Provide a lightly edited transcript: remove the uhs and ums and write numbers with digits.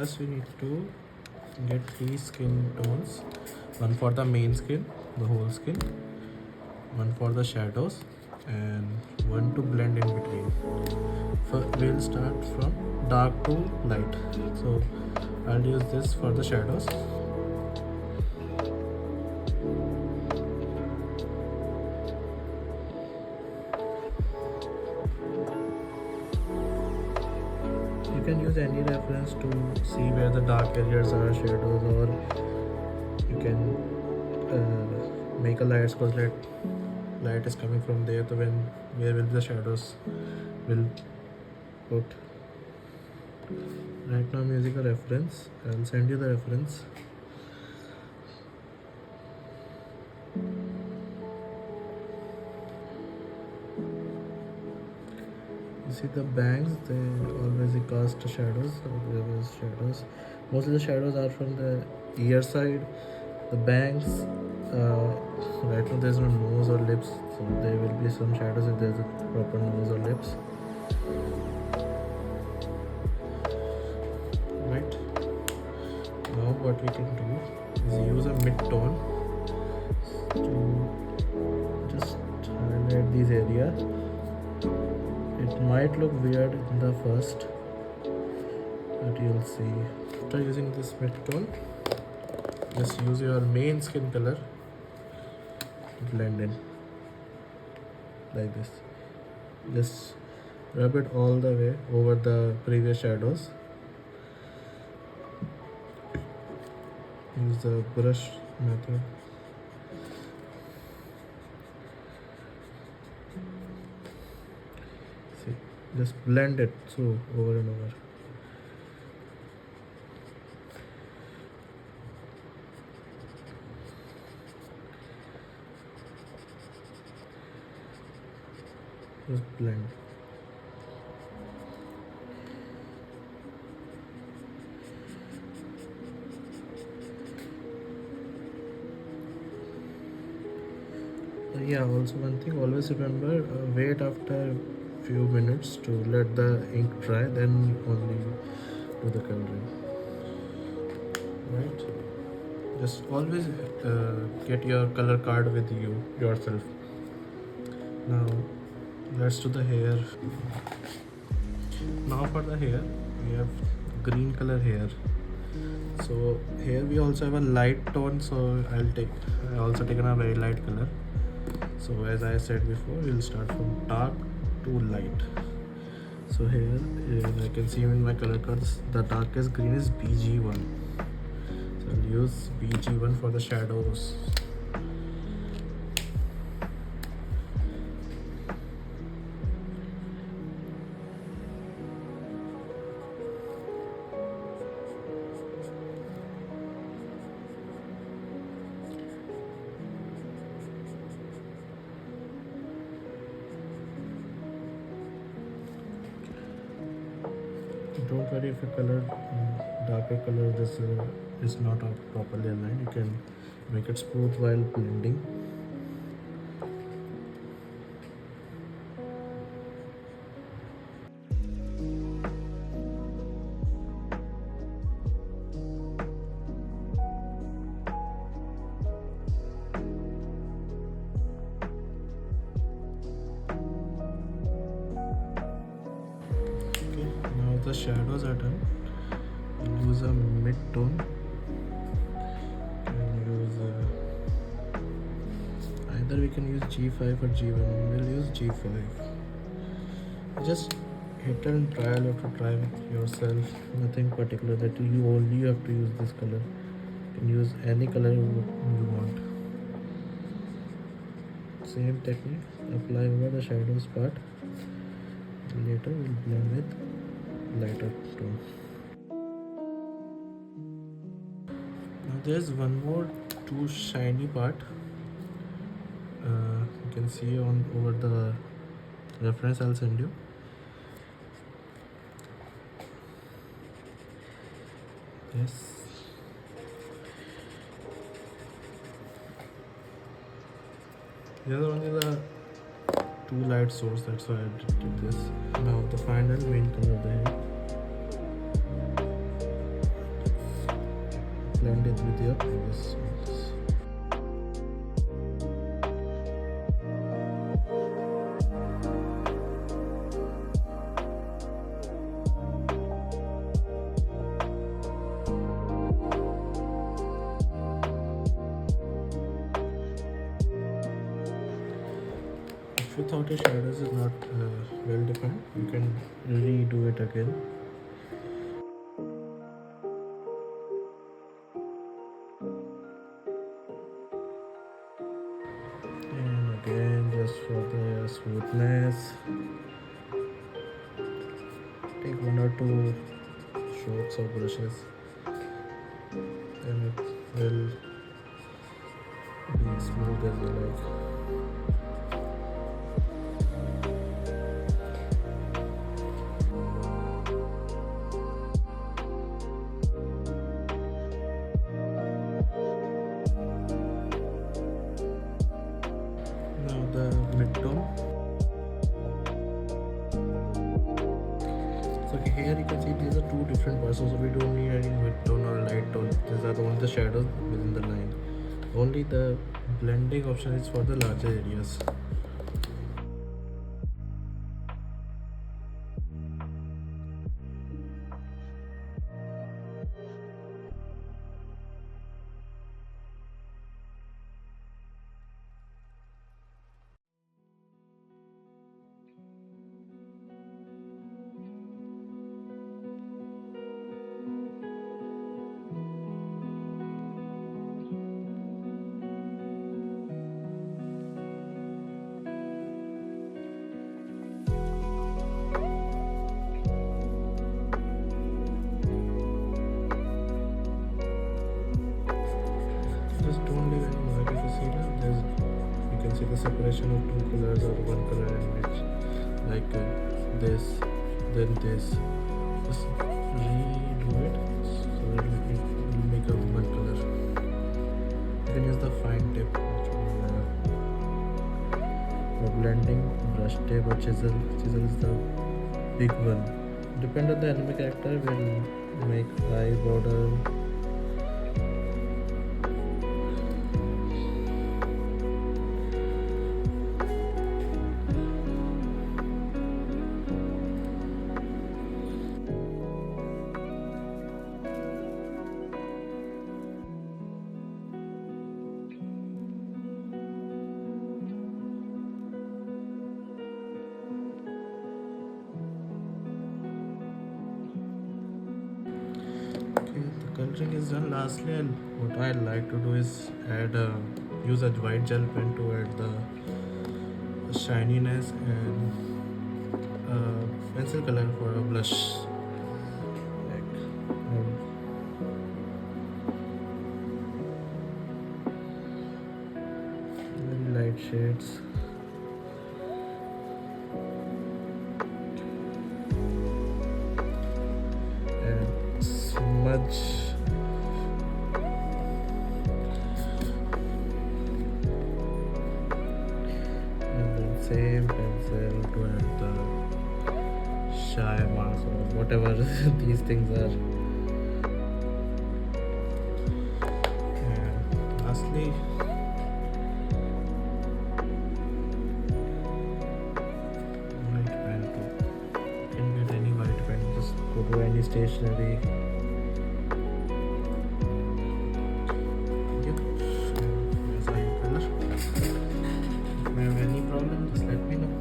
first we need to get 3 skin tones, one for the main skin, the whole skin, one for the shadows, and one to blend in between. We'll start from dark to light. So I'll use this for the shadows. You can use any reference to see where the dark areas are, shadows, or you can make a light because light is coming from there. So where will the shadows will put. Right now I'm using a reference. I'll send you the reference. You see the bangs, they always cast shadows. There was shadows. Most of the shadows are from the ear side. The bangs, right now there's no nose or lips, so there will be some shadows if there's a proper nose or lips. Right. Now what we can do is use a mid-tone to just highlight these areas. It might look weird in the first, but you'll see. After using this mid-tone, just use your main skin color to blend in like this. Just rub it all the way over the previous shadows. Use the brush method. See, just blend it through over and over. Just blend. Yeah, also one thing, always remember, wait after few minutes to let the ink dry, then only do the coloring. Right? Just always get your color card with you yourself. Now let's do the hair. Now for the hair, we have green color hair. So here we also have a light tone, so I also taken a very light color. So as I said before, we'll start from dark to light. So here I can see in my color cards, the darkest green is BG1. So I'll use BG1 for the shadows. Don't worry if a color, darker color, this is not properly aligned. You can make it smooth while blending. The shadows are done. We'll use a mid-tone and use either we can use G5 or G1. We'll use G5. Just hit and trial or to try with yourself. Nothing particular that you only have to use this color. You can use any color you want. Same technique, apply over the shadows part. Later we'll blend with lighter tone. Now there's one more too shiny part. You can see on over the reference I'll send you. Yes. Here's only the two light source, that's why I did this. Now the final main color of the hair. blend it with your previous ones. If you thought your shadows is not well defined, you can redo it again. And again, just for the smoothness, take one or two strokes of brushes, and it will be smooth as you like. Now the mid-tone. So here you can see these are two different parts, so we don't need any mid-tone or light tone. These are only the shadows within the line. Only the blending option is for the larger areas. Just don't leave any mark. If you see that, you can see the separation of two colors or one color in which, like this, then this. Just redo it so that it will make a one color. You can use the fine tip which we have. For blending, brush tip or chisel. Chisel is the big one. Depend on the anime character, will make eye border. Coloring is done. Lastly, what I like to do is add use a white gel pen to add the shininess and pencil color for a blush. Like, very light shades. And smudge. Same pencil to add the shy marks or whatever these things are. And lastly, white pen too. You can get any white pen, just go to any stationery. Yep. Here's my color. If you have any problem, just let me know.